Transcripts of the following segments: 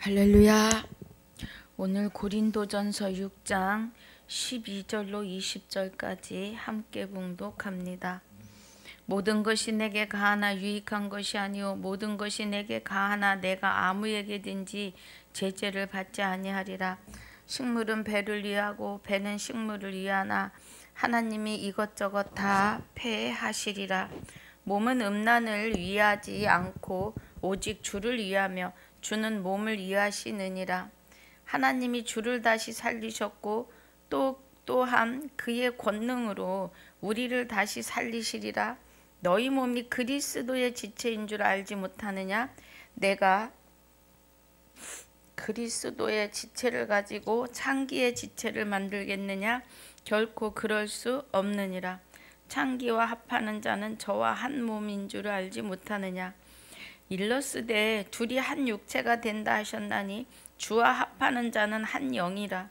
할렐루야. 오늘 고린도전서 6장 12절로 20절까지 함께 봉독합니다. 모든 것이 내게 가하나 유익한 것이 아니요 모든 것이 내게 가하나 내가 아무에게든지 제재를 받지 아니하리라. 식물은 배를 위하고 배는 식물을 위하나 하나님이 이것저것 다 폐하시리라. 몸은 음란을 위하지 않고 오직 주를 위하며 주는 몸을 위하시느니라. 하나님이 주를 다시 살리셨고 또한 그의 권능으로 우리를 다시 살리시리라. 너희 몸이 그리스도의 지체인 줄 알지 못하느냐? 내가 그리스도의 지체를 가지고 창기의 지체를 만들겠느냐? 결코 그럴 수 없느니라. 창기와 합하는 자는 저와 한 몸인 줄 알지 못하느냐? 일러스되 둘이 한 육체가 된다 하셨나니 주와 합하는 자는 한 영이라.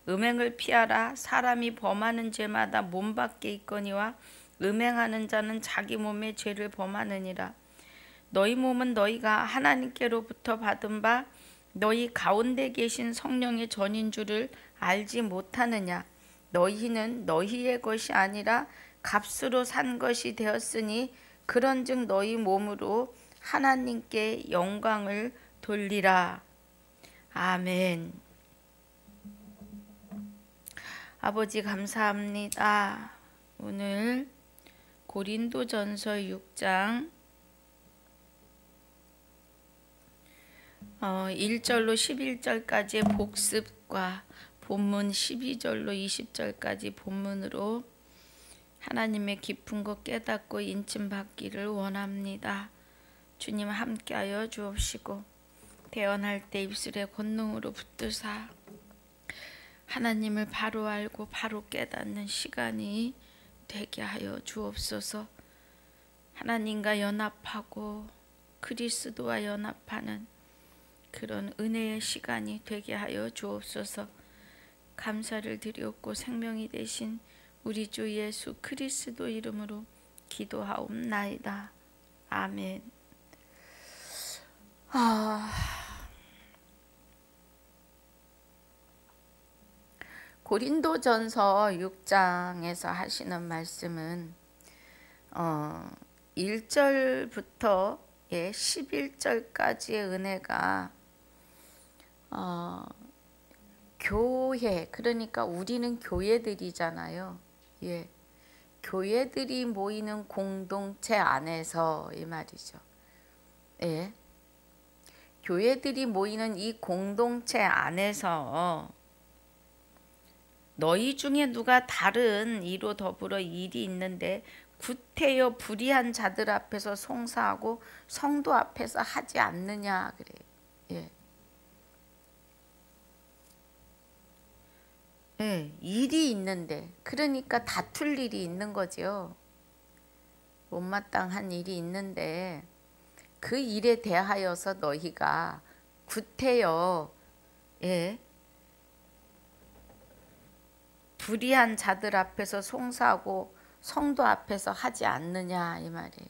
음행을 피하라. 사람이 범하는 죄마다 몸 밖에 있거니와 음행하는 자는 자기 몸의 죄를 범하느니라. 너희 몸은 너희가 하나님께로부터 받은 바 너희 가운데 계신 성령의 전인 줄을 알지 못하느냐. 너희는 너희의 것이 아니라 값으로 산 것이 되었으니 그런즉 너희 몸으로 하나님께 영광을 돌리라. 아멘. 아버지 감사합니다. 오늘 고린도전서 6장 1절로 11절까지의 복습과 본문 12절로 20절까지 본문으로 하나님의 깊은 것 깨닫고 인침받기를 원합니다. 주님 함께하여 주옵시고 대언할 때 입술의 권능으로 붙드사 하나님을 바로 알고 바로 깨닫는 시간이 되게 하여 주옵소서. 하나님과 연합하고 그리스도와 연합하는 그런 은혜의 시간이 되게 하여 주옵소서. 감사를 드렸고 생명이 되신 우리 주 예수 그리스도 이름으로 기도하옵나이다. 아멘. 고린도전서 6장에서 하시는 말씀은 1절부터 11절까지의 은혜가 교회, 그러니까 우리는 교회들이잖아요. 예, 교회들이 모이는 공동체 안에서 이 말이죠. 예, 교회들이 모이는 이 공동체 안에서 너희 중에 누가 다른 이로 더불어 일이 있는데 구태여 불의한 자들 앞에서 송사하고 성도 앞에서 하지 않느냐 그래. 예. 예, 일이 있는데 그러니까 다툴 일이 있는 거죠. 못마땅한 일이 있는데 그 일에 대하여서 너희가 구태여 불의한 자들 앞에서 송사하고 성도 앞에서 하지 않느냐 이 말이에요.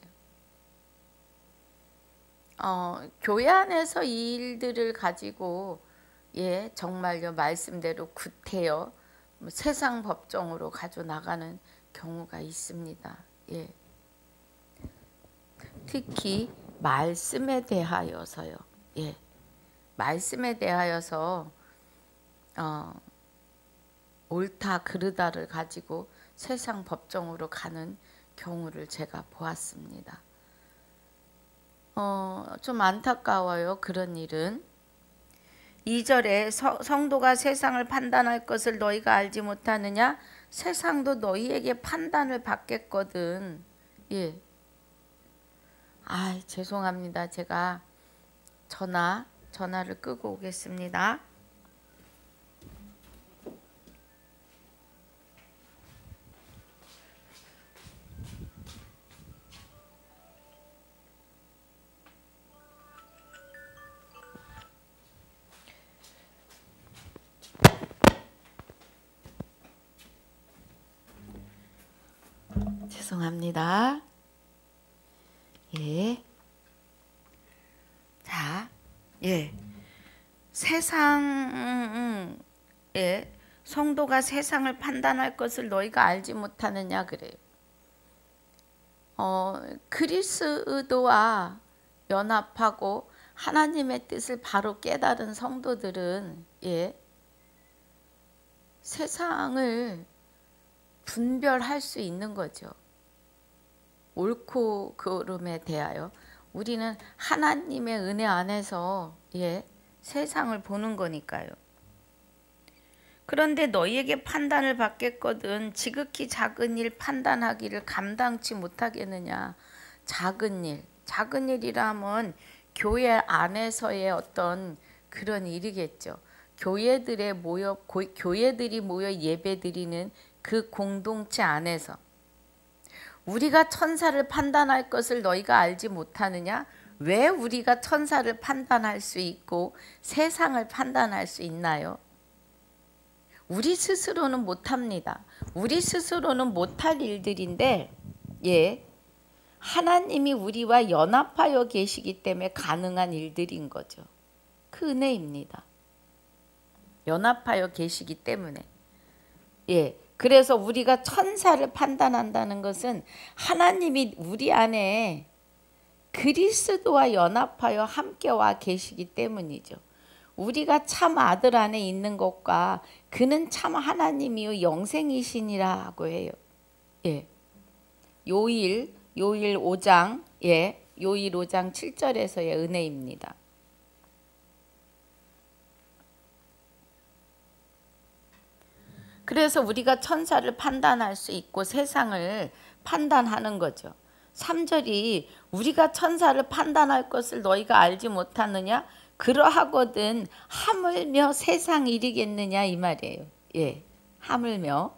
교회 안에서 이 일들을 가지고 정말요 말씀대로 구태여 세상 법정으로 가져 나가는 경우가 있습니다. 예. 특히 말씀에 대하여서요. 예. 말씀에 대하여서 옳다 그르다를 가지고 세상 법정으로 가는 경우를 제가 보았습니다. 좀 안타까워요. 그런 일은. 2절에 성도가 세상을 판단할 것을 너희가 알지 못하느냐? 세상도 너희에게 판단을 받겠거든. 예. 죄송합니다. 제가 전화를 끄고 오겠습니다. 죄송합니다. 예. 자, 예. 세상에 성도가 세상을 판단할 것을 너희가 알지 못하느냐 그래요. 그리스도와 연합하고 하나님의 뜻을 바로 깨달은 성도들은 세상을 분별할 수 있는 거죠. 옳고 그름에 대하여 우리는 하나님의 은혜 안에서 세상을 보는 거니까요. 그런데 너희에게 판단을 받겠거든 지극히 작은 일 판단하기를 감당치 못하겠느냐. 작은 일이라 하면 교회 안에서의 어떤 그런 일이겠죠. 교회들이 모여 예배드리는 그 공동체 안에서 우리가 천사를 판단할 것을 너희가 알지 못하느냐? 왜 우리가 천사를 판단할 수 있고 세상을 판단할 수 있나요? 우리 스스로는 못합니다. 우리 스스로는 못할 일들인데 하나님이 우리와 연합하여 계시기 때문에 가능한 일들인 거죠. 그 은혜입니다. 연합하여 계시기 때문에 그래서 우리가 천사를 판단한다는 것은 하나님이 우리 안에 그리스도와 연합하여 함께 와 계시기 때문이죠. 우리가 참 아들 안에 있는 것과 그는 참 하나님이요 영생이시니라고 해요. 요일 5장 요일 5장 7절에서의 은혜입니다. 그래서 우리가 천사를 판단할 수 있고 세상을 판단하는 거죠. 3절이 우리가 천사를 판단할 것을 너희가 알지 못하느냐? 그러하거든 하물며 세상 일이겠느냐 이 말이에요. 하물며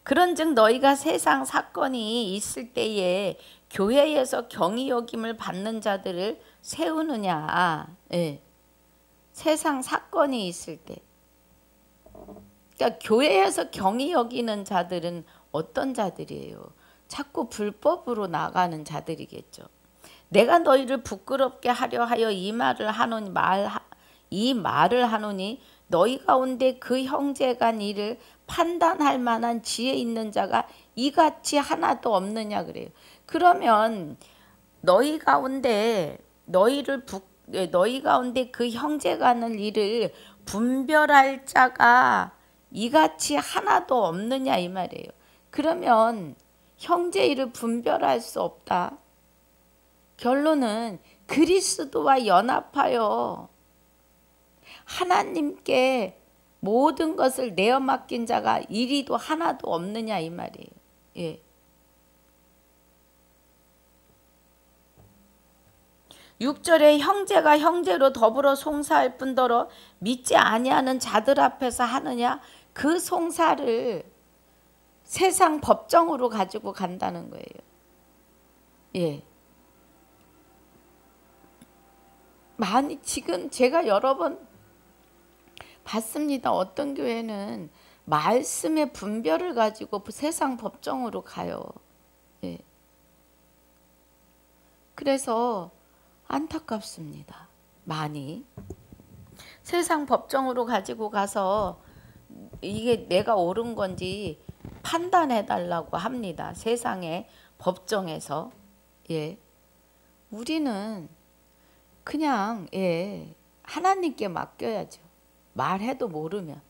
그런즉 너희가 세상 사건이 있을 때에 교회에서 경히 여김을 받는 자들을 세우느냐. 세상 사건이 있을 때 그러니까 교회에서 경히 여기는 자들은 어떤 자들이에요? 자꾸 불법으로 나가는 자들이겠죠. 내가 너희를 부끄럽게 하려 하여 이 말을 하노니 너희 가운데 그 형제간 일을 판단할 만한 지혜 있는 자가 이같이 하나도 없느냐 그래요. 그러면 너희 가운데 그 형제간의 일을 분별할 자가 이같이 하나도 없느냐 이 말이에요. 그러면 형제 일을 분별할 수 없다. 결론은 그리스도와 연합하여 하나님께 모든 것을 내어 맡긴 자가 이리도 하나도 없느냐 이 말이에요. 6절에 형제가 형제로 더불어 송사할 뿐더러 믿지 아니하는 자들 앞에서 하느냐? 그 송사를 세상 법정으로 가지고 간다는 거예요. 많이 지금 제가 여러 번 봤습니다. 어떤 교회는 말씀의 분별을 가지고 세상 법정으로 가요. 그래서 안타깝습니다. 많이 세상 법정으로 가지고 가서 이게 내가 옳은 건지 판단해 달라고 합니다. 세상의 법정에서. 우리는 그냥 하나님께 맡겨야죠. 말해도 모르면.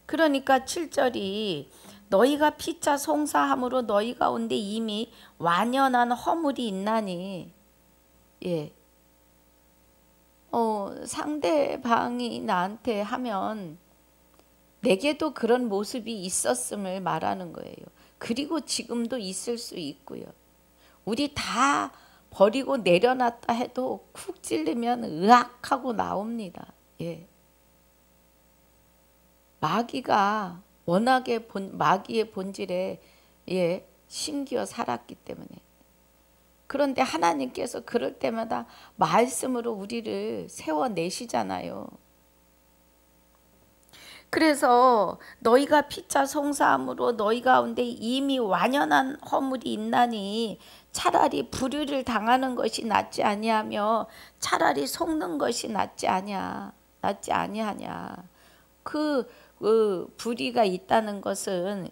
그러니까 7절이 너희가 피차 송사함으로 너희 가운데 이미 완연한 허물이 있나니 상대방이 나한테 하면 내게도 그런 모습이 있었음을 말하는 거예요. 그리고 지금도 있을 수 있고요. 우리 다 버리고 내려놨다 해도 쿡 찔리면 으악하고 나옵니다. 마귀가 워낙에 마귀의 본질에 심기어 살았기 때문에. 그런데 하나님께서 그럴 때마다 말씀으로 우리를 세워내시잖아요. 그래서 너희가 피차 송사함으로 너희 가운데 이미 완연한 허물이 있나니 차라리 불의를 당하는 것이 낫지 아니하며 차라리 속는 것이 낫지 아니하냐. 그 불의가 있다는 것은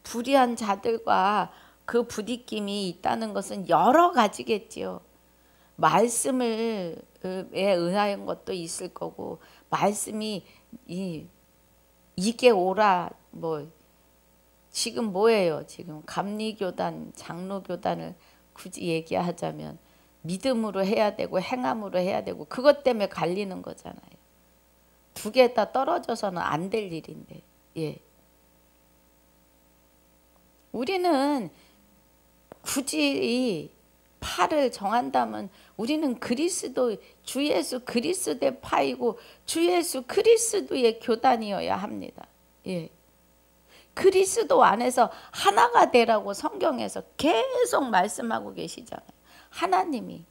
불의한 자들과 그 부딪힘이 있다는 것은 여러 가지겠지요. 말씀을 은하연 것도 있을 거고, 말씀이 이게 옳아, 지금 뭐예요? 지금 감리교단, 장로교단을 굳이 얘기하자면 믿음으로 해야 되고 행함으로 해야 되고, 그것 때문에 갈리는 거잖아요. 두 개 다 떨어져서는 안 될 일인데. 우리는 굳이 파를 정한다면 우리는 주 예수 그리스도의 파이고 주 예수 그리스도의 교단이어야 합니다. 그리스도 안에서 하나가 되라고 성경에서 계속 말씀하고 계시잖아요. 하나님이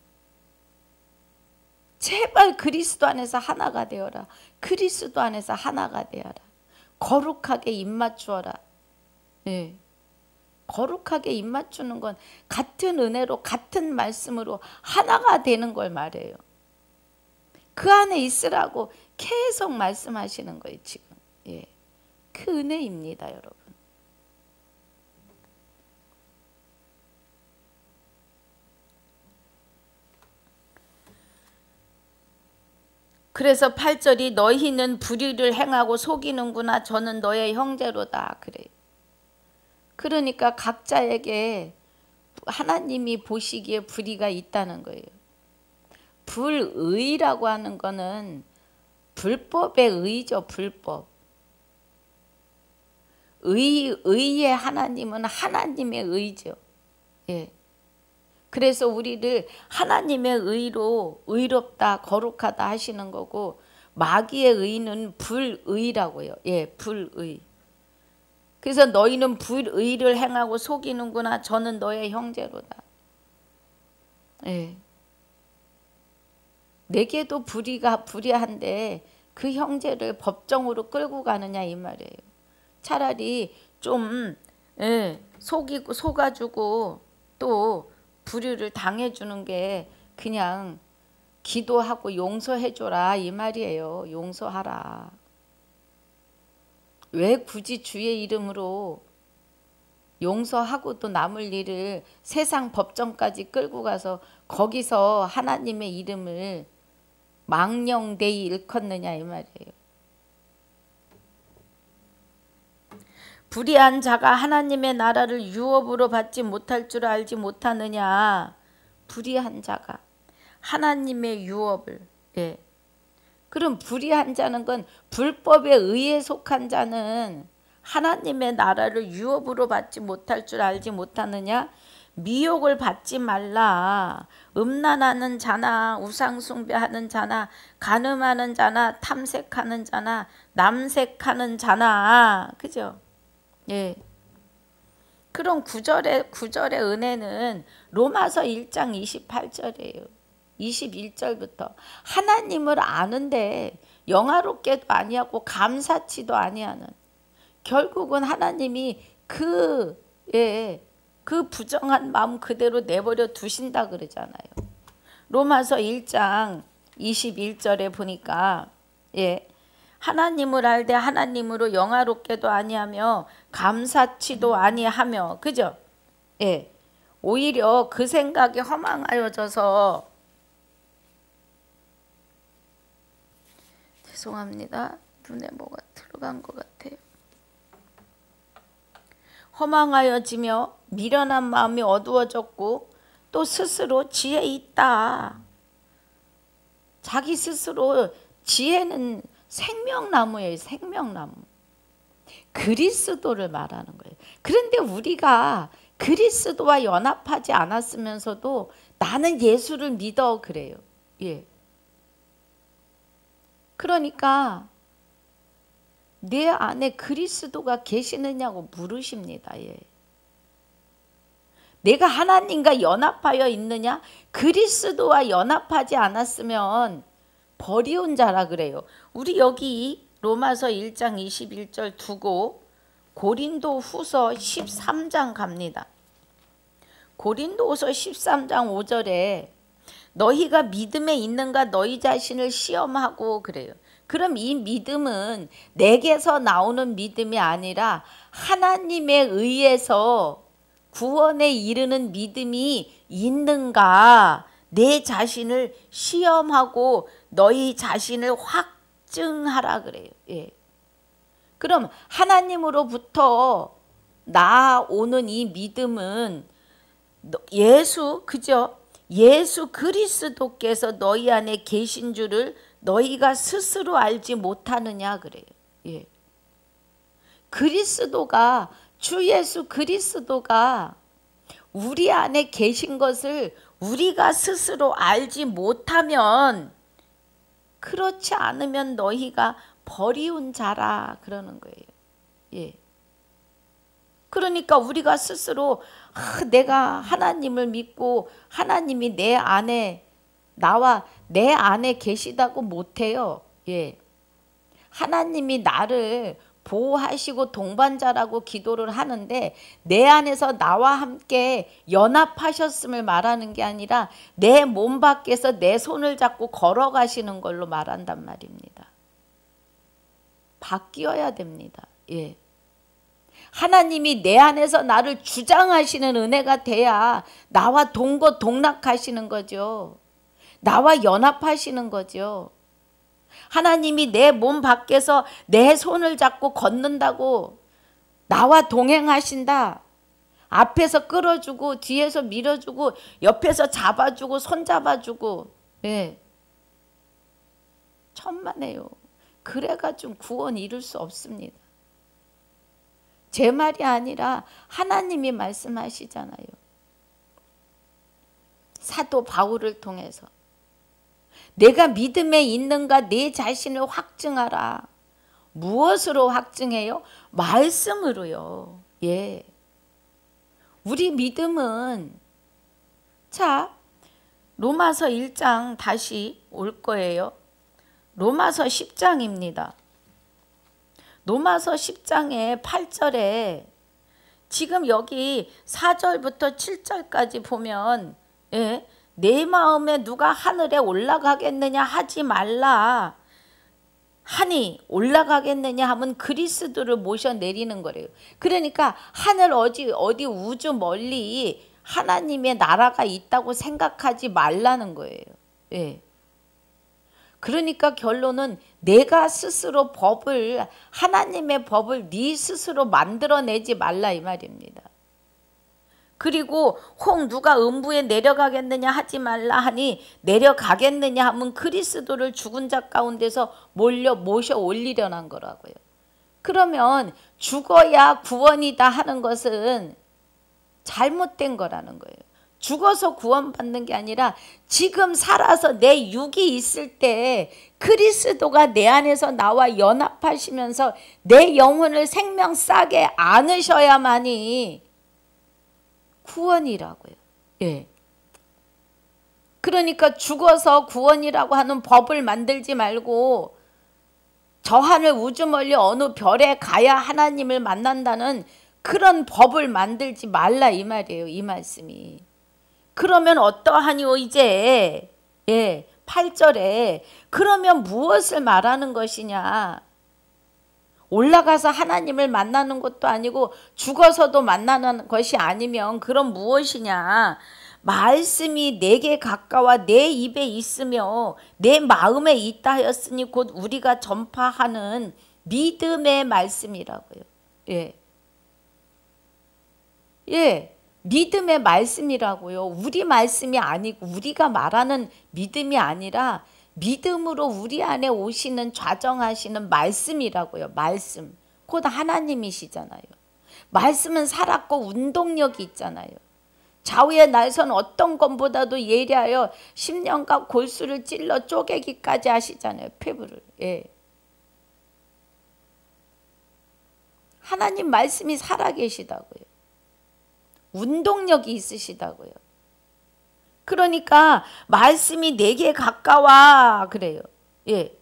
제발 그리스도 안에서 하나가 되어라. 그리스도 안에서 하나가 되어라. 거룩하게 입맞추어라. 거룩하게 입맞추는 건 같은 은혜로 같은 말씀으로 하나가 되는 걸 말해요. 그 안에 있으라고 계속 말씀하시는 거예요. 지금 그 은혜입니다, 여러분. 그래서 8절이 너희는 불의를 행하고 속이는구나. 저는 너의 형제로다. 그래요. 그러니까 각자에게 하나님이 보시기에 불의가 있다는 거예요. 불의라고 하는 거는 불법의 의죠. 불법. 의의 하나님은 하나님의 의죠. 그래서 우리를 하나님의 의로 의롭다 거룩하다 하시는 거고, 마귀의 의는 불의라고요. 불의. 그래서 너희는 불의를 행하고 속이는구나. 저는 너의 형제로다. 내게도 불의한데 그 형제를 법정으로 끌고 가느냐 이 말이에요. 차라리 좀 속아주고 또 불의를 당해주는 게 그냥 기도하고 용서해줘라 이 말이에요. 용서하라. 왜 굳이 주의 이름으로 용서하고 또 남을 일을 세상 법정까지 끌고 가서 거기서 하나님의 이름을 망령되이 일컫느냐 이 말이에요. 불의한 자가 하나님의 나라를 유업으로 받지 못할 줄 알지 못하느냐. 불의한 자가 하나님의 유업을 그럼 불의한 자는 건 불법에 의해 속한 자는 하나님의 나라를 유업으로 받지 못할 줄 알지 못하느냐. 미혹을 받지 말라. 음란하는 자나 우상숭배하는 자나 간음하는 자나 탐색하는 자나 남색하는 자나, 그죠? 그런 구절의 은혜는 로마서 1장 28절이에요. 21절부터 하나님을 아는데 영화롭게도 아니하고 감사치도 아니하는, 결국은 하나님이 그 부정한 마음 그대로 내버려 두신다 그러잖아요. 로마서 1장 21절에 보니까 하나님을 알되 하나님으로 영화롭게도 아니하며 감사치도 아니하며, 그죠? 오히려 그 생각이 허망하여져서, 죄송합니다. 눈에 뭐가 들어간 것 같아요. 허망하여지며 미련한 마음이 어두워졌고 또 스스로 지혜 있다. 자기 스스로 지혜는 생명나무예요. 생명나무. 그리스도를 말하는 거예요. 그런데 우리가 그리스도와 연합하지 않았으면서도 나는 예수를 믿어 그래요. 그러니까 내 안에 그리스도가 계시느냐고 물으십니다. 내가 하나님과 연합하여 있느냐? 그리스도와 연합하지 않았으면 버리운 자라 그래요. 우리 여기 로마서 1장 21절 두고 고린도후서 13장 갑니다. 고린도후서 13장 5절에 너희가 믿음에 있는가 너희 자신을 시험하고 그래요. 그럼 이 믿음은 내게서 나오는 믿음이 아니라 하나님에 의해서 구원에 이르는 믿음이 있는가 내 자신을 시험하고 너희 자신을 확증하라 그래요. 예. 그럼 하나님으로부터 나오는 이 믿음은 그죠? 예수 그리스도께서 너희 안에 계신 줄을 너희가 스스로 알지 못하느냐 그래요. 예. 그리스도가 주 예수 그리스도가 우리 안에 계신 것을 우리가 스스로 알지 못하면 그렇지 않으면 너희가 버리운 자라 그러는 거예요. 예. 그러니까 우리가 스스로 내가 하나님을 믿고 하나님이 내 안에 나와 내 안에 계시다고 못해요. 예. 하나님이 나를 보호하시고 동반자라고 기도를 하는데 내 안에서 나와 함께 연합하셨음을 말하는 게 아니라 내 몸 밖에서 내 손을 잡고 걸어가시는 걸로 말한단 말입니다. 바뀌어야 됩니다. 예. 하나님이 내 안에서 나를 주장하시는 은혜가 돼야 나와 동거동락하시는 거죠. 나와 연합하시는 거죠. 하나님이 내 몸 밖에서 내 손을 잡고 걷는다고 나와 동행하신다. 앞에서 끌어주고 뒤에서 밀어주고 옆에서 잡아주고 손잡아주고 예. 천만에요. 그래가지고 구원 이룰 수 없습니다. 제 말이 아니라 하나님이 말씀하시잖아요. 사도 바울을 통해서 내가 믿음에 있는가 내 자신을 확증하라. 무엇으로 확증해요? 말씀으로요. 예. 우리 믿음은 자 로마서 1장 다시 올 거예요. 로마서 10장입니다. 로마서 10장의 8절에 지금 여기 4절부터 7절까지 보면 예, 내 마음에 누가 하늘에 올라가겠느냐 하지 말라 하니 올라가겠느냐 하면 그리스도를 모셔 내리는 거래요. 그러니까 하늘 어디 우주 멀리 하나님의 나라가 있다고 생각하지 말라는 거예요. 예. 그러니까 결론은 내가 스스로 하나님의 법을 네 스스로 만들어내지 말라 이 말입니다. 그리고 혹 누가 음부에 내려가겠느냐 하지 말라 하니 내려가겠느냐 하면 그리스도를 죽은 자 가운데서 모셔 올리려는 거라고요. 그러면 죽어야 구원이다 하는 것은 잘못된 거라는 거예요. 죽어서 구원받는 게 아니라 지금 살아서 내 육이 있을 때 그리스도가 내 안에서 나와 연합하시면서 내 영혼을 생명 싸게 안으셔야만이 구원이라고요. 예. 그러니까 죽어서 구원이라고 하는 법을 만들지 말고 저 하늘 우주 멀리 어느 별에 가야 하나님을 만난다는 그런 법을 만들지 말라 이 말이에요. 이 말씀이. 그러면 어떠하니요 이제 예, 8절에 그러면 무엇을 말하는 것이냐. 올라가서 하나님을 만나는 것도 아니고 죽어서도 만나는 것이 아니면 그럼 무엇이냐. 말씀이 내게 가까워 내 입에 있으며 내 마음에 있다 하였으니 곧 우리가 전파하는 믿음의 말씀이라고요. 예. 예. 믿음의 말씀이라고요. 우리 말씀이 아니고 우리가 말하는 믿음이 아니라 믿음으로 우리 안에 오시는 좌정하시는 말씀이라고요. 말씀. 곧 하나님이시잖아요. 말씀은 살았고 운동력이 있잖아요. 좌우의 날선 어떤 것보다도 예리하여 십년간 골수를 찔러 쪼개기까지 하시잖아요. 폐부를. 예. 하나님 말씀이 살아계시다고요. 운동력이 있으시다고요. 그러니까 말씀이 내게 가까워 그래요. 예.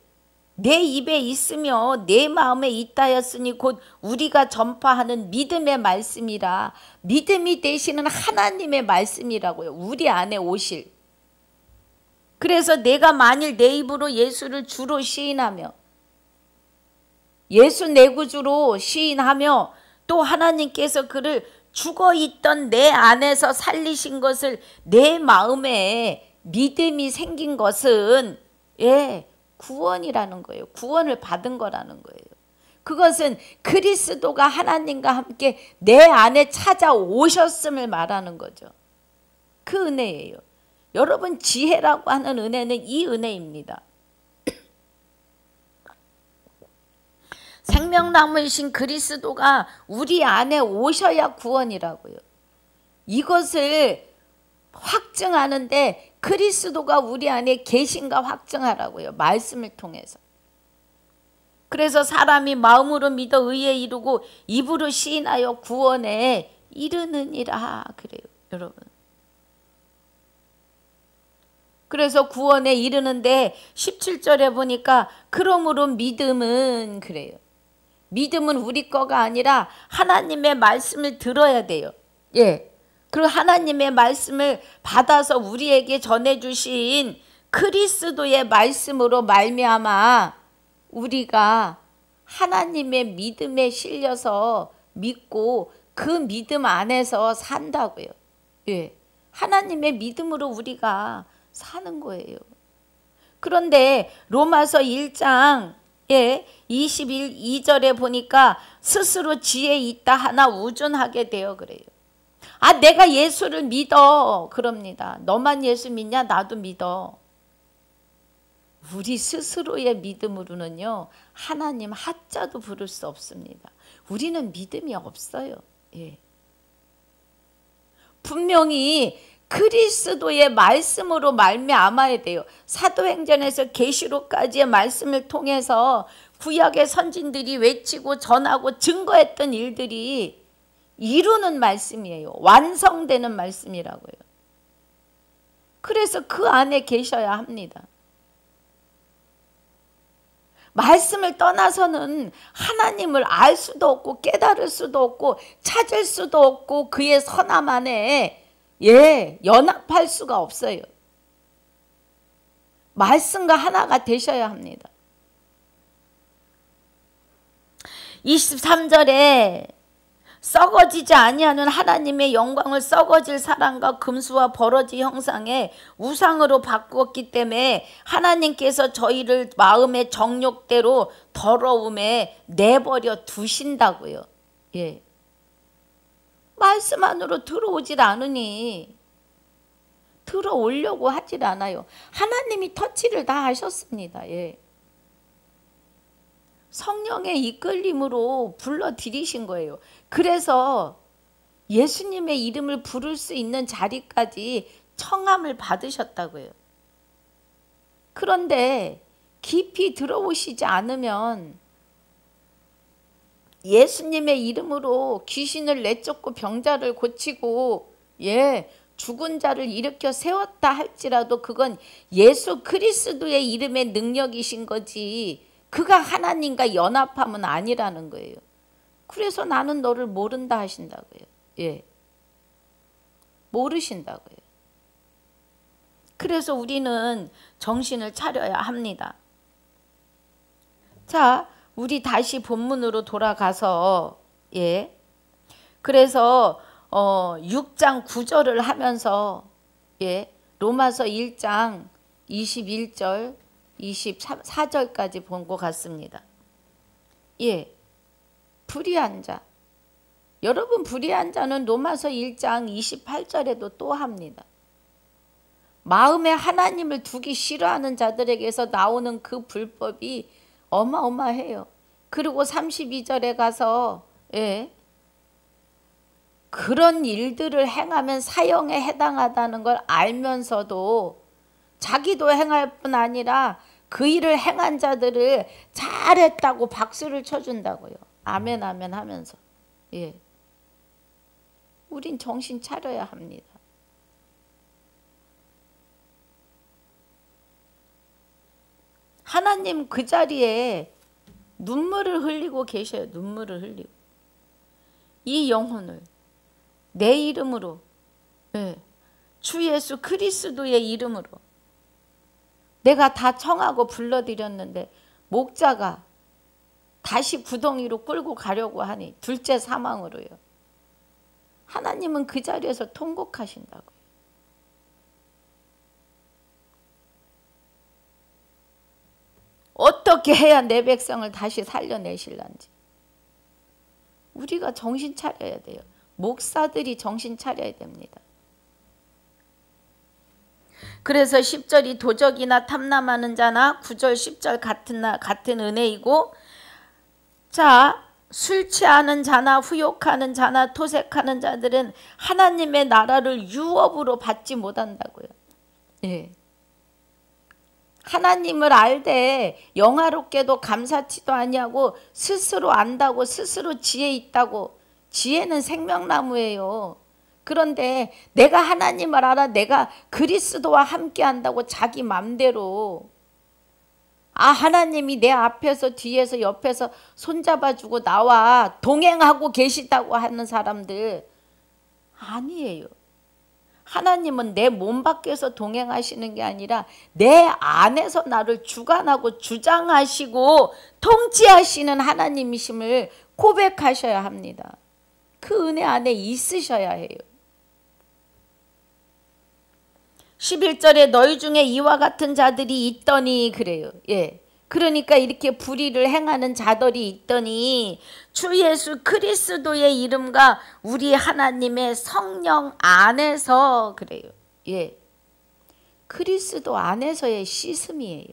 내 입에 있으며 내 마음에 있다였으니 곧 우리가 전파하는 믿음의 말씀이라. 믿음이 되시는 하나님의 말씀이라고요. 우리 안에 오실. 그래서 내가 만일 내 입으로 예수를 주로 시인하며 예수 내 구주로 시인하며 또 하나님께서 그를 죽어있던 내 안에서 살리신 것을 내 마음에 믿음이 생긴 것은 구원이라는 거예요. 구원을 받은 거라는 거예요. 그것은 그리스도가 하나님과 함께 내 안에 찾아오셨음을 말하는 거죠. 그 은혜예요. 여러분, 지혜라고 하는 은혜는 이 은혜입니다. 생명나무이신 그리스도가 우리 안에 오셔야 구원이라고요. 이것을 확증하는데 그리스도가 우리 안에 계신가 확증하라고요. 말씀을 통해서. 그래서 사람이 마음으로 믿어 의에 이르고 입으로 시인하여 구원에 이르느니라 그래요. 여러분. 그래서 구원에 이르는데 17절에 보니까 그러므로 믿음은 그래요. 믿음은 우리 거가 아니라 하나님의 말씀을 들어야 돼요. 그리고 하나님의 말씀을 받아서 우리에게 전해주신 그리스도의 말씀으로 말미암아 우리가 하나님의 믿음에 실려서 믿고 그 믿음 안에서 산다고요. 하나님의 믿음으로 우리가 사는 거예요. 그런데 로마서 1장 22절에 보니까 스스로 지혜 있다 하나 우준하게 되어 그래요. 내가 예수를 믿어 그럽니다. 너만 예수 믿냐? 나도 믿어. 우리 스스로의 믿음으로는요 하나님 하자도 부를 수 없습니다. 우리는 믿음이 없어요. 분명히 그리스도의 말씀으로 말미암아야 돼요. 사도행전에서 계시록까지의 말씀을 통해서 구약의 선진들이 외치고 전하고 증거했던 일들이 이루는 말씀이에요. 완성되는 말씀이라고요. 그래서 그 안에 계셔야 합니다. 말씀을 떠나서는 하나님을 알 수도 없고 깨달을 수도 없고 찾을 수도 없고 그의 선함 안에 연합할 수가 없어요. 말씀과 하나가 되셔야 합니다. 23절에 썩어지지 아니하는 하나님의 영광을 썩어질 사람과 금수와 버러지 형상의 우상으로 바꾸었기 때문에 하나님께서 저희를 마음의 정욕대로 더러움에 내버려 두신다고요. 말씀 안으로 들어오질 않으니 들어오려고 하질 않아요. 하나님이 터치를 다 하셨습니다. 성령의 이끌림으로 불러들이신 거예요. 그래서 예수님의 이름을 부를 수 있는 자리까지 청함을 받으셨다고요. 그런데 깊이 들어오시지 않으면 예수님의 이름으로 귀신을 내쫓고 병자를 고치고 죽은 자를 일으켜 세웠다 할지라도 그건 예수 그리스도의 이름의 능력이신 거지 그가 하나님과 연합함은 아니라는 거예요. 그래서 나는 너를 모른다 하신다고요. 모르신다고요. 그래서 우리는 정신을 차려야 합니다. 자, 우리 다시 본문으로 돌아가서 그래서 6장 9절을 하면서 로마서 1장 21절 24절까지 본 것 같습니다. 불의한 자. 여러분, 불의한 자는 로마서 1장 28절에도 또 합니다. 마음에 하나님을 두기 싫어하는 자들에게서 나오는 그 불법이 어마어마해요. 그리고 32절에 가서 그런 일들을 행하면 사형에 해당하다는 걸 알면서도 자기도 행할 뿐 아니라 그 일을 행한 자들을 잘했다고 박수를 쳐준다고요. 아멘 아멘 하면서. 우린 정신 차려야 합니다. 하나님 그 자리에 눈물을 흘리고 계셔요. 눈물을 흘리고. 이 영혼을 내 이름으로, 주 예수 그리스도의 이름으로 내가 다 청하고 불러드렸는데 목자가 다시 구덩이로 끌고 가려고 하니 둘째 사망으로요. 하나님은 그 자리에서 통곡하신다고요. 어떻게 해야 내 백성을 다시 살려내실런지 우리가 정신 차려야 돼요. 목사들이 정신 차려야 됩니다. 그래서 10절이 도적이나 탐남하는 자나 9절 10절 같은 은혜이고, 자, 술 취하는 자나 후욕하는 자나 토색하는 자들은 하나님의 나라를 유업으로 받지 못한다고요. 예. 하나님을 알되 영화롭게도 감사치도 아니하고 스스로 안다고 스스로 지혜 있다고. 지혜는 생명나무예요. 그런데 내가 하나님을 알아, 내가 그리스도와 함께 한다고 자기 맘대로, 하나님이 내 앞에서 뒤에서 옆에서 손잡아주고 나와 동행하고 계시다고 하는 사람들 아니에요. 하나님은 내 몸 밖에서 동행하시는 게 아니라 내 안에서 나를 주관하고 주장하시고 통치하시는 하나님이심을 고백하셔야 합니다. 그 은혜 안에 있으셔야 해요. 11절에 너희 중에 이와 같은 자들이 있더니 그래요. 예. 그러니까 이렇게 불의를 행하는 자들이 있더니 주 예수 그리스도의 이름과 우리 하나님의 성령 안에서 그래요. 예. 그리스도 안에서의 씻음이에요.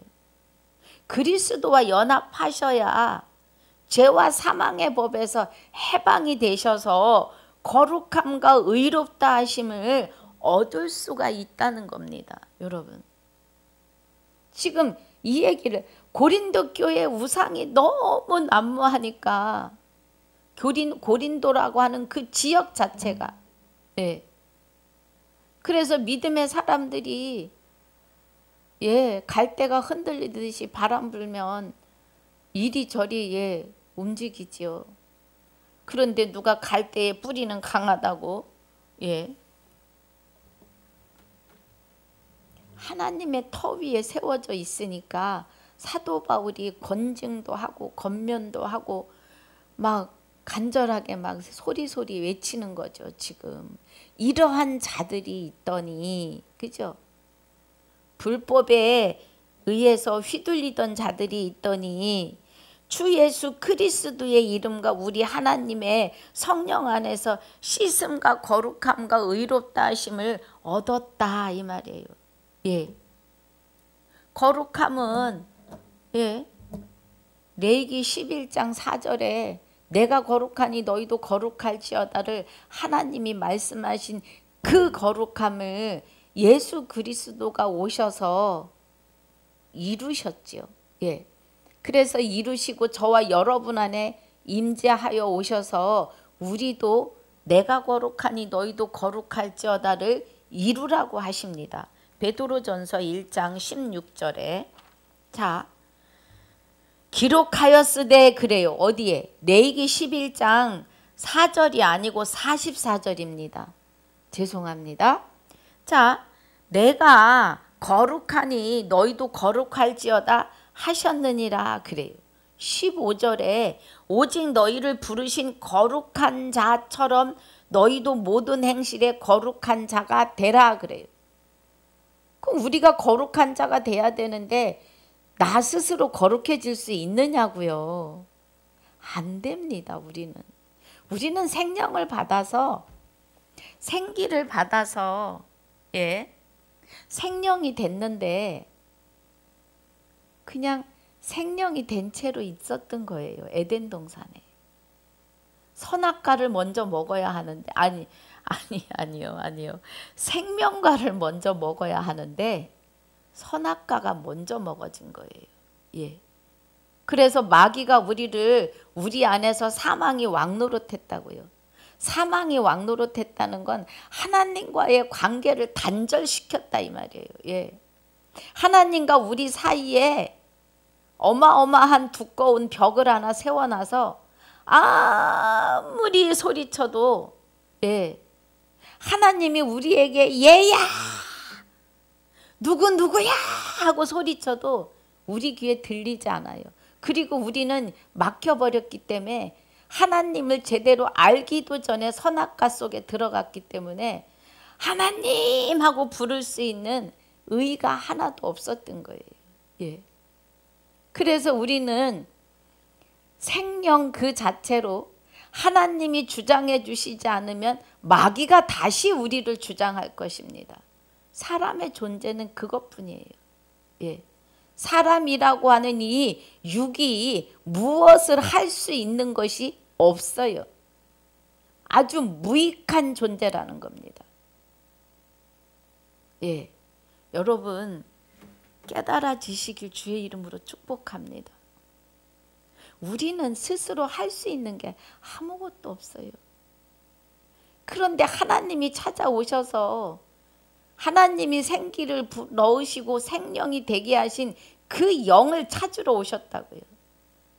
그리스도와 연합하셔야 죄와 사망의 법에서 해방이 되셔서 거룩함과 의롭다 하심을 얻을 수가 있다는 겁니다. 여러분, 지금 이 얘기를 고린도 교회 우상이 너무 난무하니까 고린도라고 하는 그 지역 자체가, 그래서 믿음의 사람들이 갈대가 흔들리듯이 바람 불면 이리저리 움직이지요. 그런데 누가 갈대의 뿌리는 강하다고? 하나님의 터 위에 세워져 있으니까 사도 바울이 건증도 하고 권면도 하고 막 간절하게 막 소리소리 외치는 거죠. 지금 이러한 자들이 있더니, 그죠? 불법에 의해서 휘둘리던 자들이 있더니 주 예수 그리스도의 이름과 우리 하나님의 성령 안에서 씻음과 거룩함과 의롭다 하심을 얻었다 이 말이에요. 거룩함은 레위기 11장 4절에 내가 거룩하니 너희도 거룩할지어다를 하나님이 말씀하신 그 거룩함을 예수 그리스도가 오셔서 이루셨지요. 그래서 이루시고 저와 여러분 안에 임재하여 오셔서 우리도 내가 거룩하니 너희도 거룩할지어다를 이루라고 하십니다. 베드로전서 1장 16절에 자, 기록하였으되 그래요. 어디에? 레위기 11장 4절이 아니고 44절입니다. 죄송합니다. 자, 내가 거룩하니 너희도 거룩할지어다 하셨느니라 그래요. 15절에 오직 너희를 부르신 거룩한 자처럼 너희도 모든 행실에 거룩한 자가 되라 그래요. 그럼 우리가 거룩한 자가 돼야 되는데 나 스스로 거룩해질 수 있느냐고요. 안 됩니다. 우리는 생명을 받아서 생기를 받아서 생명이 됐는데 그냥 생명이 된 채로 있었던 거예요. 에덴 동산에. 선악과를 먼저 먹어야 하는데 아니요. 생명과를 먼저 먹어야 하는데 선악과가 먼저 먹어진 거예요. 그래서 마귀가 우리 안에서 사망이 왕노릇했다고요. 사망이 왕노릇했다는 건 하나님과의 관계를 단절시켰다 이 말이에요. 하나님과 우리 사이에 어마어마한 두꺼운 벽을 하나 세워놔서 아무리 소리쳐도 하나님이 우리에게 얘야 누구야 하고 소리쳐도 우리 귀에 들리지 않아요. 그리고 우리는 막혀버렸기 때문에 하나님을 제대로 알기도 전에 선악과 속에 들어갔기 때문에 하나님 하고 부를 수 있는 의가 하나도 없었던 거예요. 그래서 우리는 생명 그 자체로 하나님이 주장해 주시지 않으면 마귀가 다시 우리를 주장할 것입니다. 사람의 존재는 그것뿐이에요. 사람이라고 하는 이 육이 무엇을 할 수 있는 것이 없어요. 아주 무익한 존재라는 겁니다. 여러분 깨달아지시길 주의 이름으로 축복합니다. 우리는 스스로 할 수 있는 게 아무것도 없어요. 그런데 하나님이 찾아오셔서 하나님이 생기를 넣으시고 생명이 되게 하신 그 영을 찾으러 오셨다고요.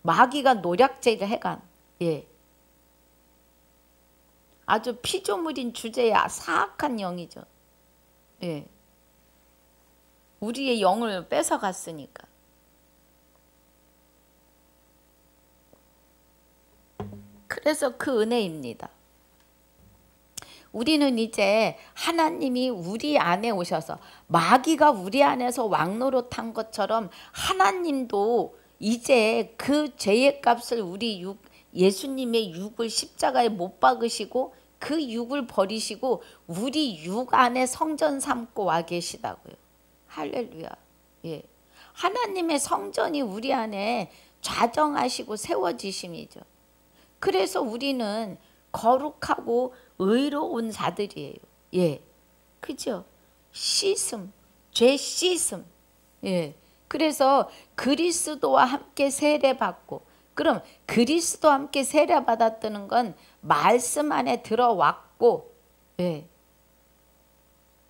마귀가 노략질을 해간 아주 피조물인 주제야 사악한 영이죠. 우리의 영을 뺏어갔으니까. 그래서 그 은혜입니다. 우리는 이제 하나님이 우리 안에 오셔서 마귀가 우리 안에서 왕노릇한 것처럼 하나님도 이제 그 죄의 값을 우리 예수님의 육을 십자가에 못 박으시고 그 육을 버리시고 우리 육 안에 성전 삼고 와 계시다고요. 할렐루야. 하나님의 성전이 우리 안에 좌정하시고 세워지심이죠. 그래서 우리는 거룩하고 의로운 자들이에요. 그죠? 씻음, 죄 씻음. 그래서 그리스도와 함께 세례받고, 그럼 그리스도와 함께 세례받았다는 건 말씀 안에 들어왔고,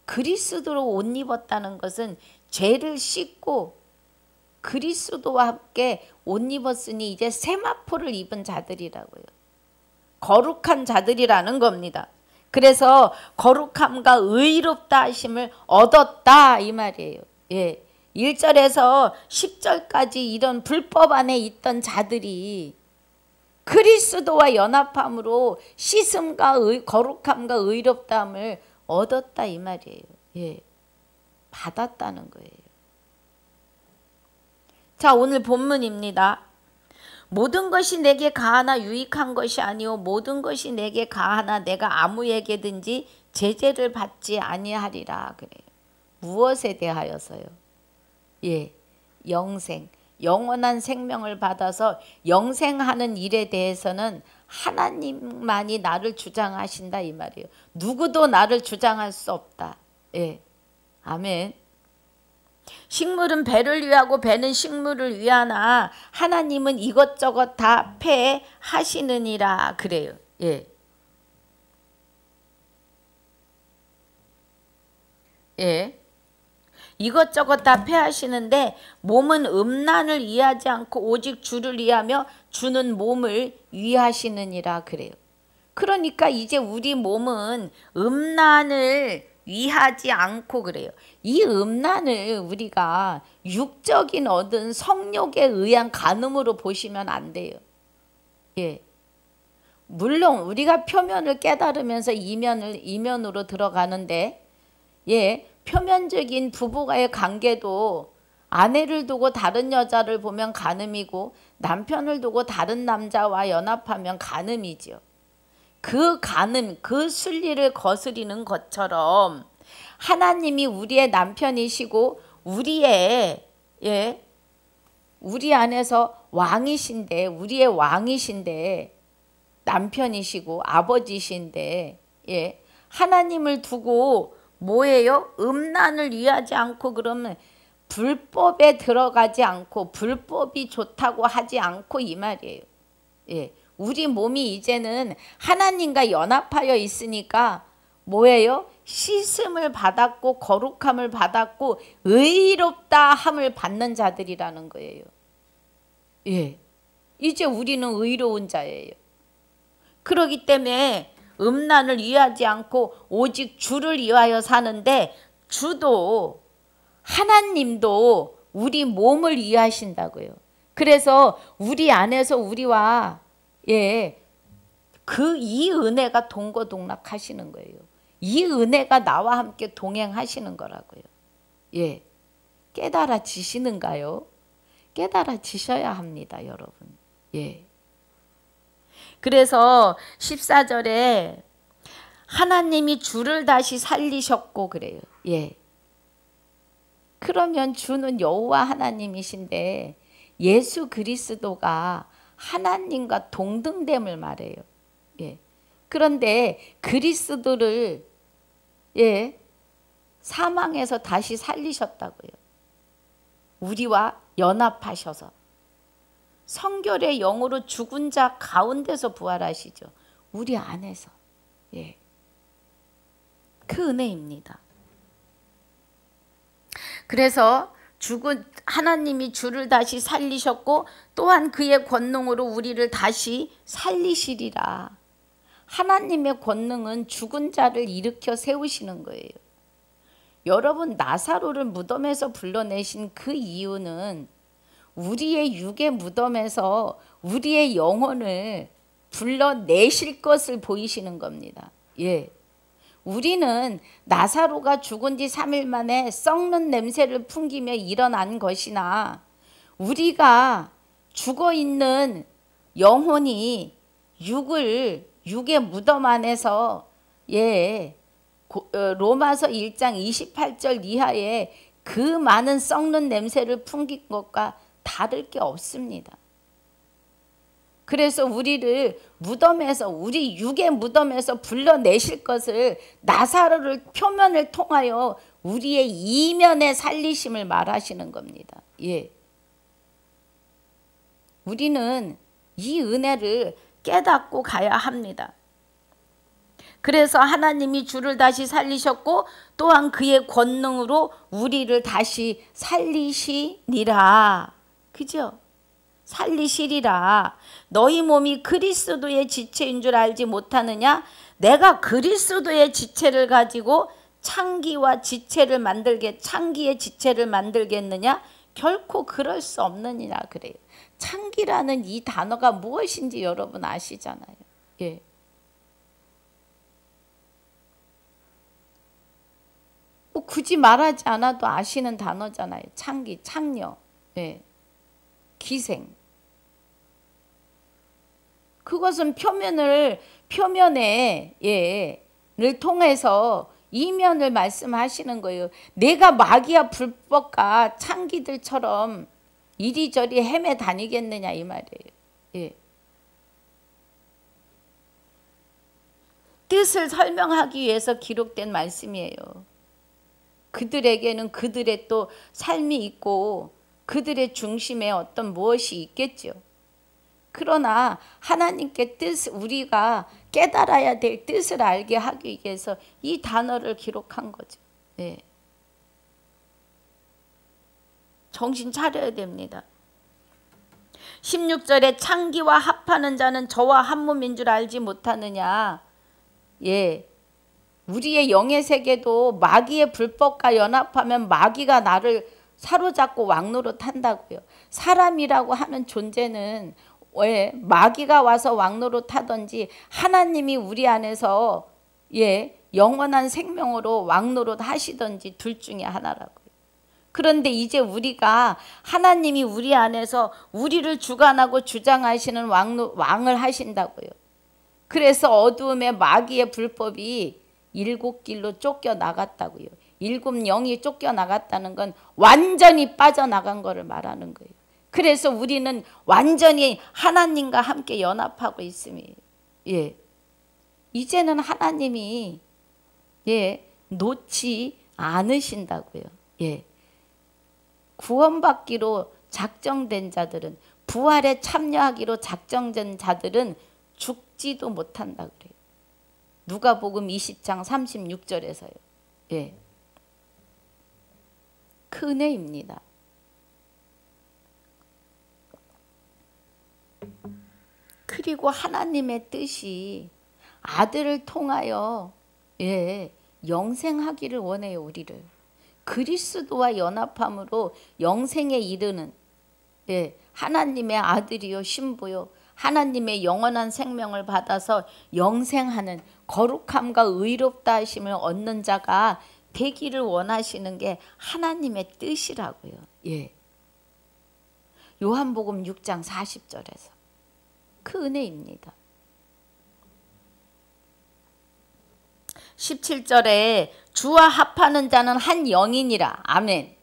그리스도로 옷 입었다는 것은 죄를 씻고 그리스도와 함께 옷 입었으니 이제 세마포를 입은 자들이라고요. 거룩한 자들이라는 겁니다. 그래서 거룩함과 의롭다 하심을 얻었다 이 말이에요. 1절에서 10절까지 이런 불법 안에 있던 자들이 그리스도와 연합함으로 씻음과 거룩함과 의롭다함을 얻었다 이 말이에요. 받았다는 거예요. 자, 오늘 본문입니다. 모든 것이 내게 가하나 유익한 것이 아니오 모든 것이 내게 가하나 내가 아무에게든지 제재를 받지 아니하리라 그래요. 무엇에 대하여서요? 영생, 영원한 생명을 받아서 영생하는 일에 대해서는 하나님만이 나를 주장하신다 이 말이에요. 누구도 나를 주장할 수 없다. 아멘. 식물은 배를 위하고 배는 식물을 위하나 하나님은 이것저것 다 패하시느니라 그래요. 이것저것 다 패하시는데 몸은 음란을 위하지 않고 오직 주를 위하며 주는 몸을 위하시느니라 그래요. 그러니까 이제 우리 몸은 음란을 위하지 않고 그래요. 이 음란을 우리가 육적인 얻은 성욕에 의한 간음으로 보시면 안 돼요. 물론 우리가 표면을 깨달으면서 이면으로 들어가는데 표면적인 부부와의 관계도 아내를 두고 다른 여자를 보면 간음이고 남편을 두고 다른 남자와 연합하면 간음이죠. 그 간음, 그 순리를 거스리는 것처럼 하나님이 우리의 남편이시고 우리 안에서 왕이신데 우리의 왕이신데 남편이시고 아버지신데 하나님을 두고 뭐예요? 음란을 위하지 않고 그러면 불법에 들어가지 않고 불법이 좋다고 하지 않고 이 말이에요. 우리 몸이 이제는 하나님과 연합하여 있으니까 뭐예요? 씻음을 받았고 거룩함을 받았고 의롭다 함을 받는 자들이라는 거예요. 예. 이제 우리는 의로운 자예요. 그러기 때문에 음란을 위하지 않고 오직 주를 위하여 사는데, 주도 하나님도 우리 몸을 위하신다고요. 그래서 우리 안에서 우리와 이 은혜가 동고동락하시는 거예요. 이 은혜가 나와 함께 동행하시는 거라고요. 깨달아지시는가요? 깨달아지셔야 합니다, 여러분. 그래서 14절에 하나님이 주를 다시 살리셨고 그래요. 그러면 주는 여호와 하나님이신데 예수 그리스도가 하나님과 동등됨을 말해요. 그런데 그리스도를 사망에서 다시 살리셨다고요. 우리와 연합하셔서 성결의 영으로 죽은 자 가운데서 부활하시죠. 우리 안에서. 그 은혜입니다. 그래서 하나님이 주를 다시 살리셨고 또한 그의 권능으로 우리를 다시 살리시리라. 하나님의 권능은 죽은 자를 일으켜 세우시는 거예요. 여러분, 나사로를 무덤에서 불러내신 그 이유는 우리의 육의 무덤에서 우리의 영혼을 불러내실 것을 보이시는 겁니다. 우리는 나사로가 죽은 지 3일 만에 썩는 냄새를 풍기며 일어난 것이나 우리가 죽어있는 영혼이 육의 무덤 안에서 로마서 1장 28절 이하에 그 많은 썩는 냄새를 풍긴 것과 다를 게 없습니다. 그래서 우리를 무덤에서, 우리 육의 무덤에서 불러내실 것을 나사로를 표면을 통하여 우리의 이면의 살리심을 말하시는 겁니다. 우리는 이 은혜를 깨닫고 가야 합니다. 그래서 하나님이 주를 다시 살리셨고 또한 그의 권능으로 우리를 다시 살리시니라. 그죠? 살리시리라. 너희 몸이 그리스도의 지체인 줄 알지 못하느냐? 내가 그리스도의 지체를 가지고 창기의 지체를 만들겠느냐? 결코 그럴 수 없느니라 그래요. 창기라는 이 단어가 무엇인지 여러분 아시잖아요. 뭐 굳이 말하지 않아도 아시는 단어잖아요. 창기, 창녀, 기생. 그것은 표면을 통해서 이면을 말씀하시는 거예요. 내가 마귀와 불법과 창기들처럼 이리저리 헤매 다니겠느냐 이 말이에요. 뜻을 설명하기 위해서 기록된 말씀이에요. 그들에게는 그들의 또 삶이 있고 그들의 중심에 어떤 무엇이 있겠죠. 그러나 하나님께 우리가 깨달아야 될 뜻을 알게 하기 위해서 이 단어를 기록한 거죠. 정신 차려야 됩니다. 16절에 창기와 합하는 자는 저와 한 몸인 줄 알지 못하느냐. 우리의 영의 세계도 마귀의 불법과 연합하면 마귀가 나를 사로잡고 왕노릇한다고요. 사람이라고 하는 존재는 마귀가 와서 왕노릇하든지 하나님이 우리 안에서 영원한 생명으로 왕노릇하시든지 둘 중에 하나라고요. 그런데 이제 우리가 하나님이 우리 안에서 우리를 주관하고 주장하시는 왕을 하신다고요. 그래서 어두움의 마귀의 불법이 7길로 쫓겨나갔다고요. 7영이 쫓겨나갔다는 건 완전히 빠져나간 것을 말하는 거예요. 그래서 우리는 완전히 하나님과 함께 연합하고 있습니다. 이제는 하나님이 놓지 않으신다고요. 구원받기로 작정된 자들은, 부활에 참여하기로 작정된 자들은 죽지도 못한다 그래요. 누가복음 20장 36절에서요. 그 은혜입니다. 결국 하나님의 뜻이 아들을 통하여 영생하기를 원해요. 우리를 그리스도와 연합함으로 영생에 이르는 하나님의 아들이요 신부요 하나님의 영원한 생명을 받아서 영생하는 거룩함과 의롭다 하심을 얻는 자가 되기를 원하시는 게 하나님의 뜻이라고요. 요한복음 6장 40절에서 그 은혜입니다. 17절에 주와 합하는 자는 한 영이니라. 아멘.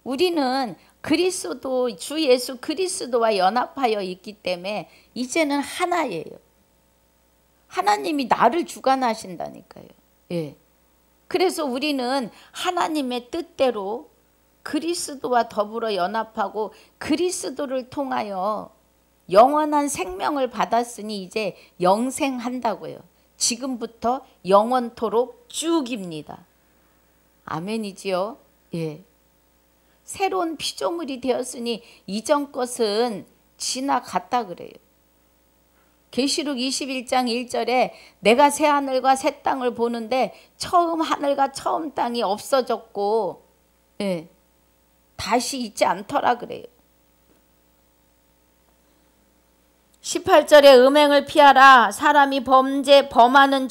우리는 그리스도 주 예수 그리스도와 연합하여 있기 때문에 이제는 하나예요. 하나님이 나를 주관하신다니까요. 그래서 우리는 하나님의 뜻대로 그리스도와 더불어 연합하고 그리스도를 통하여 영원한 생명을 받았으니 이제 영생한다고요. 지금부터 영원토록 쭉입니다. 아멘이지요? 새로운 피조물이 되었으니 이전 것은 지나갔다 그래요. 계시록 21장 1절에 내가 새 하늘과 새 땅을 보는데 처음 하늘과 처음 땅이 없어졌고 다시 있지 않더라 그래요. 18절에 음행을 피하라. 사람이 범하는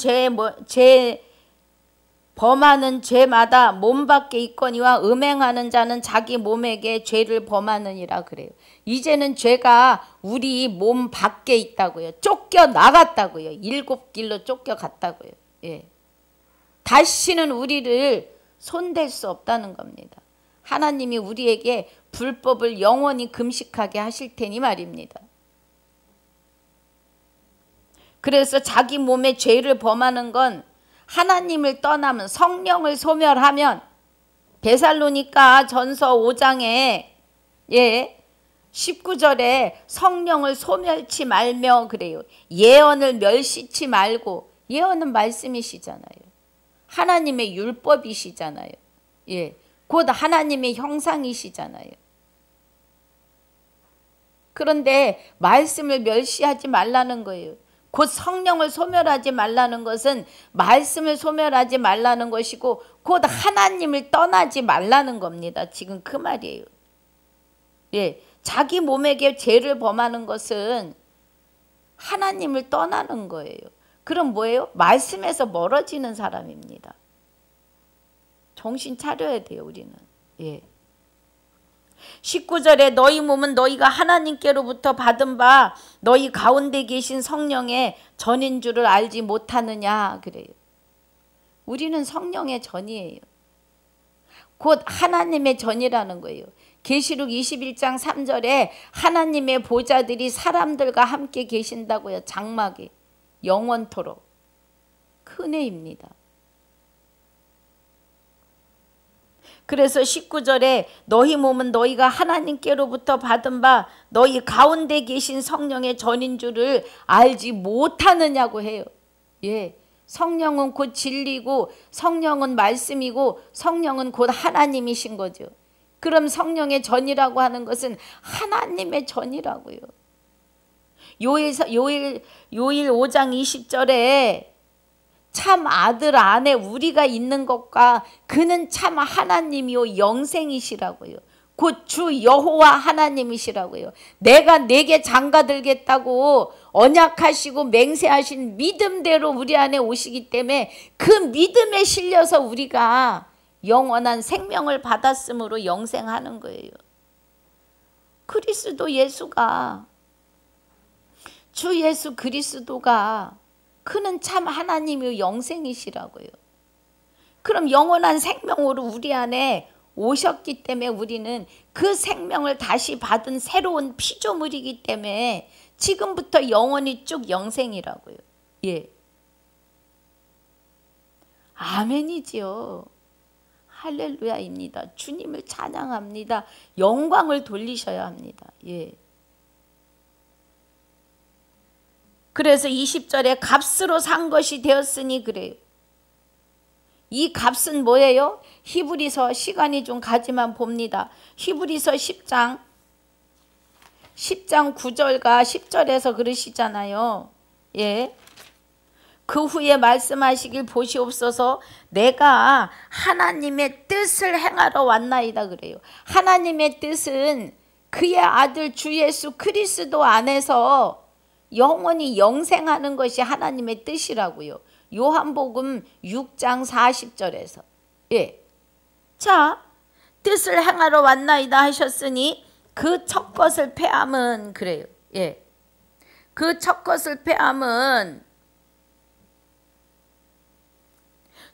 죄마다 몸 밖에 있거니와 음행하는 자는 자기 몸에게 죄를 범하느니라 그래요. 이제는 죄가 우리 몸 밖에 있다고요. 쫓겨나갔다고요. 7길로 쫓겨갔다고요. 다시는 우리를 손댈 수 없다는 겁니다. 하나님이 우리에게 불법을 영원히 금식하게 하실 테니 말입니다. 그래서 자기 몸에 죄를 범하는 건 하나님을 떠나면 성령을 소멸하면 데살로니가 전서 5장에 19절에 성령을 소멸치 말며 그래요. 예언을 멸시치 말고 예언은 말씀이시잖아요. 하나님의 율법이시잖아요. 곧 하나님의 형상이시잖아요. 그런데 말씀을 멸시하지 말라는 거예요. 곧 성령을 소멸하지 말라는 것은 말씀을 소멸하지 말라는 것이고 곧 하나님을 떠나지 말라는 겁니다. 지금 그 말이에요. 자기 몸에게 죄를 범하는 것은 하나님을 떠나는 거예요. 그럼 뭐예요? 말씀에서 멀어지는 사람입니다. 정신 차려야 돼요. 우리는. 19절에 너희 몸은 너희가 하나님께로부터 받은 바 너희 가운데 계신 성령의 전인 줄을 알지 못하느냐 그래요. 우리는 성령의 전이에요. 곧 하나님의 전이라는 거예요. 계시록 21장 3절에 하나님의 보좌들이 사람들과 함께 계신다고요. 장막이 영원토록. 그 은혜입니다. 그래서 19절에 너희 몸은 너희가 하나님께로부터 받은 바 너희 가운데 계신 성령의 전인 줄을 알지 못하느냐고 해요. 성령은 곧 진리고 성령은 말씀이고 성령은 곧 하나님이신 거죠. 그럼 성령의 전이라고 하는 것은 하나님의 전이라고요. 요일 5장 20절에 참 아들 안에 우리가 있는 것과 그는 참 하나님이요 영생이시라고요. 곧 주 여호와 하나님이시라고요. 내가 내게 장가들겠다고 언약하시고 맹세하신 믿음대로 우리 안에 오시기 때문에 그 믿음에 실려서 우리가 영원한 생명을 받았으므로 영생하는 거예요. 그리스도 예수가 주 예수 그리스도가 그는 참 하나님이요 영생이시라고요. 그럼 영원한 생명으로 우리 안에 오셨기 때문에 우리는 그 생명을 다시 받은 새로운 피조물이기 때문에 지금부터 영원히 쭉 영생이라고요. 아멘이지요. 할렐루야입니다. 주님을 찬양합니다. 영광을 돌리셔야 합니다. 그래서 20절에 값으로 산 것이 되었으니 그래요. 이 값은 뭐예요? 히브리서 시간이 좀 가지만 봅니다. 히브리서 10장 10장 9절과 10절에서 그러시잖아요. 예. 그 후에 말씀하시길 보시옵소서 내가 하나님의 뜻을 행하러 왔나이다 그래요. 하나님의 뜻은 그의 아들 주 예수 그리스도 안에서 영원히 영생하는 것이 하나님의 뜻이라고요. 요한복음 6장 40절에서. 예. 자, 뜻을 행하러 왔나이다 하셨으니 그 첫 것을 패함은 그래요. 예. 그 첫 것을 패함은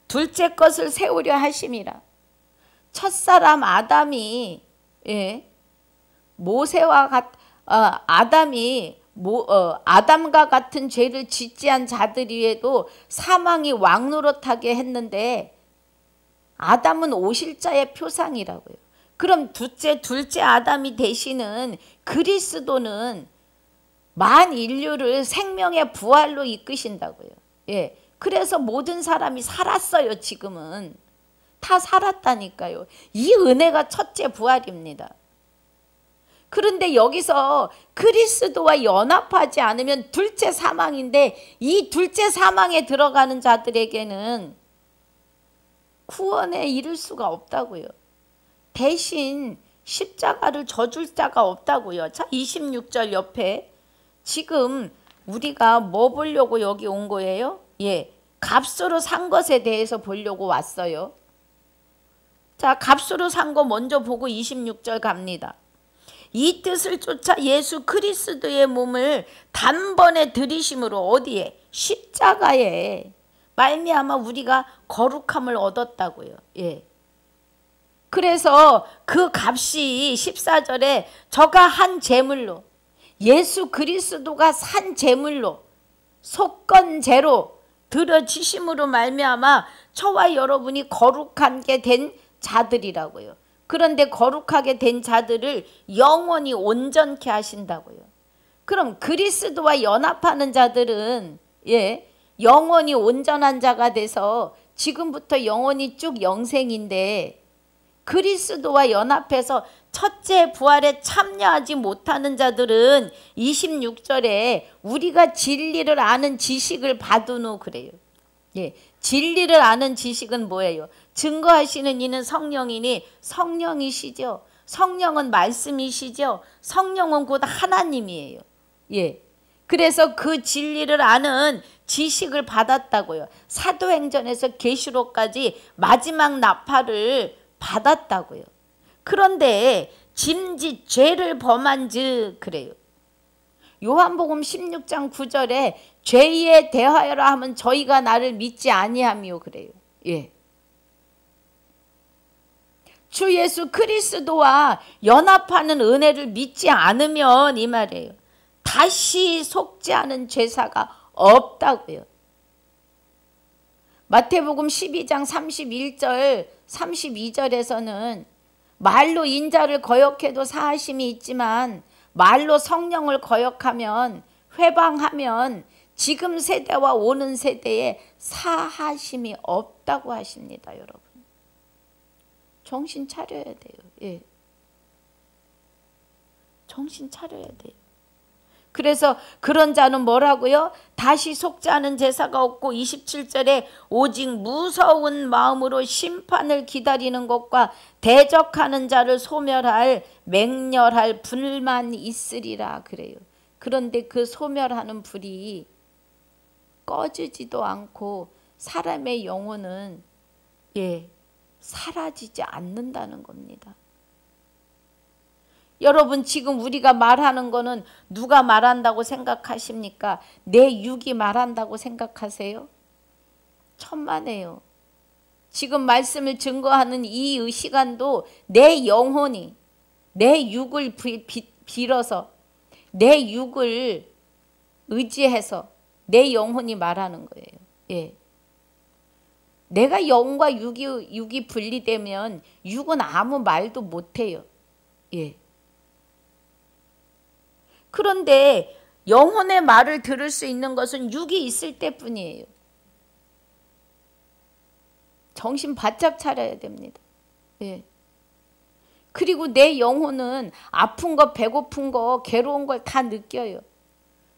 둘째 것을 세우려 하심이라. 첫사람 아담이 모세와 아담과 같은 죄를 짓지 않은 자들이에도 사망이 왕노릇하게 했는데 아담은 오실자의 표상이라고요. 그럼 둘째 아담이 되시는 그리스도는 만 인류를 생명의 부활로 이끄신다고요. 예. 그래서 모든 사람이 살았어요. 지금은 다 살았다니까요. 이 은혜가 첫째 부활입니다. 그런데 여기서 그리스도와 연합하지 않으면 둘째 사망인데 이 둘째 사망에 들어가는 자들에게는 구원에 이를 수가 없다고요. 대신 십자가를 져줄 자가 없다고요. 자, 26절 옆에 지금 우리가 뭐 보려고 여기 온 거예요? 예, 값으로 산 것에 대해서 보려고 왔어요. 자, 값으로 산 거 먼저 보고 26절 갑니다. 이 뜻을 쫓아 예수 그리스도의 몸을 단번에 들이심으로 어디에? 십자가에 말미암아 우리가 거룩함을 얻었다고요. 예. 그래서 그 값이 14절에 저가 한 제물로 예수 그리스도가 산 제물로 속건제로 들어지심으로 말미암아 저와 여러분이 거룩하게 된 자들이라고요. 그런데 거룩하게 된 자들을 영원히 온전케 하신다고요. 그럼 그리스도와 연합하는 자들은 영원히 온전한 자가 돼서 지금부터 영원히 쭉 영생인데 그리스도와 연합해서 첫째 부활에 참여하지 못하는 자들은 26절에 우리가 진리를 아는 지식을 받은 후 그래요. 예, 진리를 아는 지식은 뭐예요? 증거하시는 이는 성령이니 성령이시죠. 성령은 말씀이시죠. 성령은 곧 하나님이에요. 예. 그래서 그 진리를 아는 지식을 받았다고요. 사도행전에서 계시록까지 마지막 나팔을 받았다고요. 그런데 짐짓 죄를 범한즉 그래요. 요한복음 16장 9절에 죄에 대하여라 하면 저희가 나를 믿지 아니하며 그래요. 예. 주 예수 그리스도와 연합하는 은혜를 믿지 않으면 이 말이에요. 다시 속지 않은 죄사가 없다고요. 마태복음 12장 31절 32절에서는 말로 인자를 거역해도 사하심이 있지만 말로 성령을 거역하면 회방하면 지금 세대와 오는 세대에 사하심이 없다고 하십니다. 여러분 정신 차려야 돼요. 예. 정신 차려야 돼요. 그래서 그런 자는 뭐라고요? 다시 속지 않은 제사가 없고 27절에 오직 무서운 마음으로 심판을 기다리는 것과 대적하는 자를 소멸할 맹렬할 불만 있으리라 그래요. 그런데 그 소멸하는 불이 꺼지지도 않고 사람의 영혼은 사라지지 않는다는 겁니다. 여러분 지금 우리가 말하는 거는 누가 말한다고 생각하십니까? 내 육이 말한다고 생각하세요? 천만에요. 지금 말씀을 증거하는 이 시간도 내 영혼이 내 육을 빌어서 내 육을 의지해서 내 영혼이 말하는 거예요. 예. 내가 영과 육이 분리되면 육은 아무 말도 못해요. 예. 그런데 영혼의 말을 들을 수 있는 것은 육이 있을 때뿐이에요. 정신 바짝 차려야 됩니다. 예. 그리고 내 영혼은 아픈 거, 배고픈 거, 괴로운 걸 다 느껴요.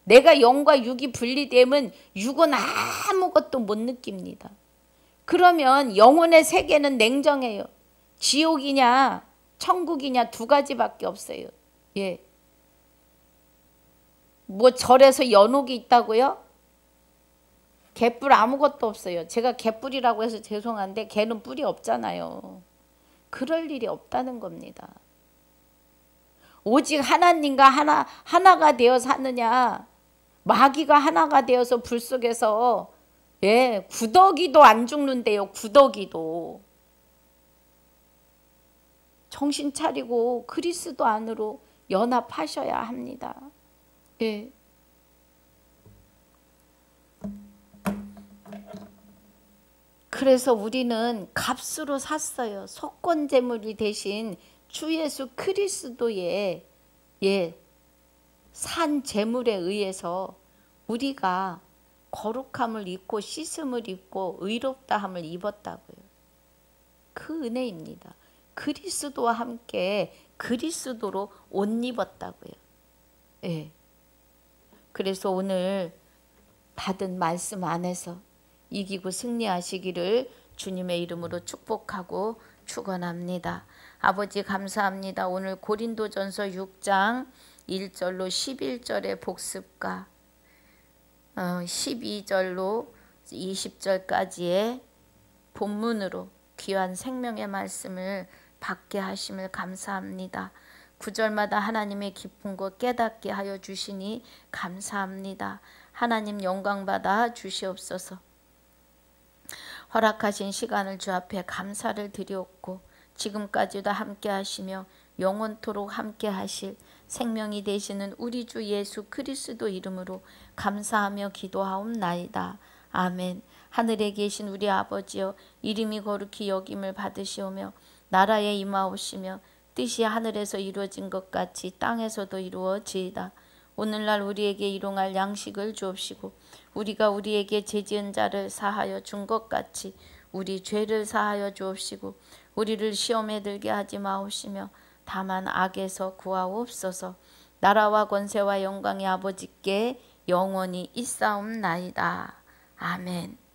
내가 영과 육이 분리되면 육은 아무것도 못 느낍니다. 그러면 영혼의 세계는 냉정해요. 지옥이냐 천국이냐 두 가지밖에 없어요. 예. 뭐 절에서 연옥이 있다고요? 개뿔 아무것도 없어요. 제가 개뿔이라고 해서 죄송한데 개는 뿔이 없잖아요. 그럴 일이 없다는 겁니다. 오직 하나님과 하나가 되어 사느냐, 마귀가 하나가 되어서 불 속에서 예, 구더기도 안 죽는데요. 구더기도. 정신 차리고 그리스도 안으로 연합하셔야 합니다. 예. 그래서 우리는 값으로 샀어요. 속건제물이 되신 주 예수 그리스도의 산 제물에 의해서 우리가 거룩함을 입고 씻음을 입고 의롭다함을 입었다고요. 그 은혜입니다. 그리스도와 함께 그리스도로 옷 입었다고요. 예. 그래서 오늘 받은 말씀 안에서 이기고 승리하시기를 주님의 이름으로 축복하고 축원합니다. 아버지 감사합니다. 오늘 고린도전서 6장 1절로 11절의 복습과 12절로 20절까지의 본문으로 귀한 생명의 말씀을 받게 하심을 감사합니다. 9절마다 하나님의 깊은 것 깨닫게 하여 주시니 감사합니다. 하나님 영광 받아 주시옵소서. 허락하신 시간을 주 앞에 감사를 드리옵고 지금까지도 함께 하시며 영원토록 함께 하실 생명이 되시는 우리 주 예수 그리스도 이름으로 감사하며 기도하옵나이다. 아멘. 하늘에 계신 우리 아버지여, 이름이 거룩히 여김을 받으시오며 나라에 임하옵시며 뜻이 하늘에서 이루어진 것 같이 땅에서도 이루어지이다. 오늘날 우리에게 일용할 양식을 주옵시고 우리가 우리에게 죄지은 자를 사하여 준 것 같이 우리 죄를 사하여 주옵시고 우리를 시험에 들게 하지 마옵시며 다만 악에서 구하옵소서. 나라와 권세와 영광이 아버지께 영원히 있사옵나이다. 아멘.